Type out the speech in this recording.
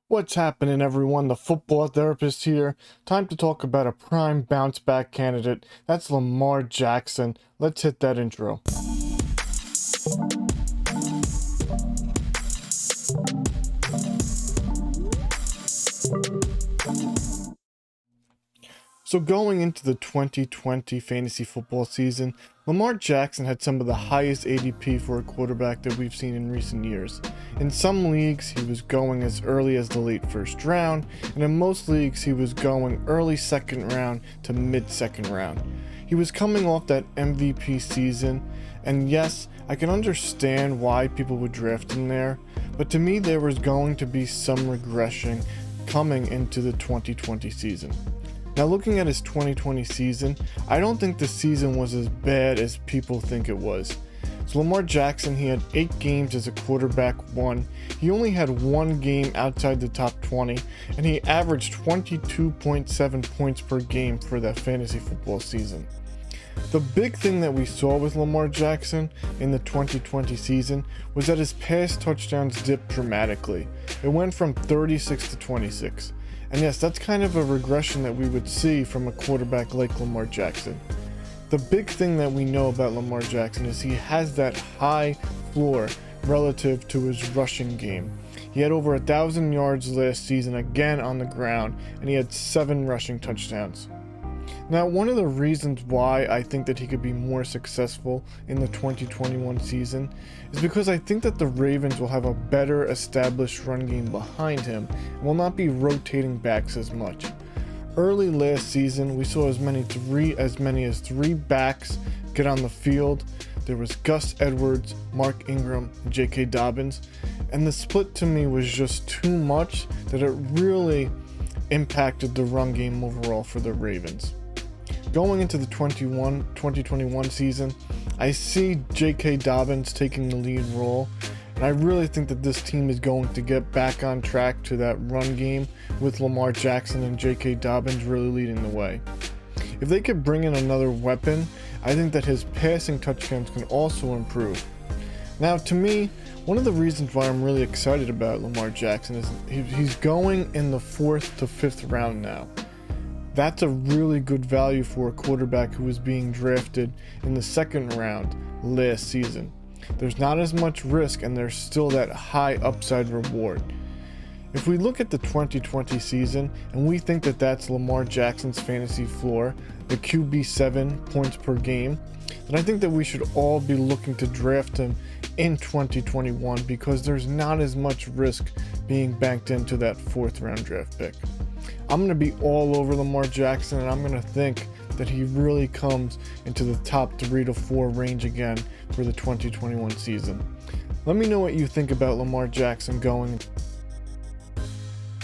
What's happening, everyone? The football therapist here. Time to talk about a prime bounce back candidate. That's Lamar Jackson. Let's hit that intro. So going into the 2020 fantasy football season, Lamar Jackson had some of the highest ADP for a quarterback that we've seen in recent years. In some leagues, he was going as early as the late first round, and in most leagues, he was going early second round to mid second round. He was coming off that MVP season, and yes, I can understand why people would draft him there, but to me, there was going to be some regression coming into the 2020 season. Now, looking at his 2020 season, I don't think the season was as bad as people think it was. So Lamar Jackson, he had 8 games as a quarterback one. He only had 1 game outside the top 20, and he averaged 22.7 points per game for that fantasy football season. The big thing that we saw with Lamar Jackson in the 2020 season was that his pass touchdowns dipped dramatically. It went from 36 to 26. And yes, that's kind of a regression that we would see from a quarterback like Lamar Jackson. The big thing that we know about Lamar Jackson is he has that high floor relative to his rushing game. He had over 1,000 yards last season again on the ground, and he had 7 rushing touchdowns. Now, one of the reasons why I think that he could be more successful in the 2021 season is because I think that the Ravens will have a better established run game behind him and will not be rotating backs as much. Early last season, we saw as many as three backs get on the field. There was Gus Edwards, Mark Ingram, and J.K. Dobbins, and the split to me was just too much that it really impacted the run game overall for the Ravens. Going into the 2021 season, I see J.K. Dobbins taking the lead role, and I really think that this team is going to get back on track to that run game with Lamar Jackson and J.K. Dobbins really leading the way. If they could bring in another weapon, I think that his passing touchdowns can also improve. Now, to me, one of the reasons why I'm really excited about Lamar Jackson is he's going in the 4th to 5th round now. That's a really good value for a quarterback who was being drafted in the 2nd round last season. There's not as much risk, and there's still that high upside reward. If we look at the 2020 season and we think that that's Lamar Jackson's fantasy floor, the QB 7 points per game, then I think that we should all be looking to draft him in 2021 because there's not as much risk being banked into that 4th round draft pick. I'm going to be all over Lamar Jackson, and I'm going to think that he really comes into the top 3 to 4 range again for the 2021 season. Let me know what you think about Lamar Jackson going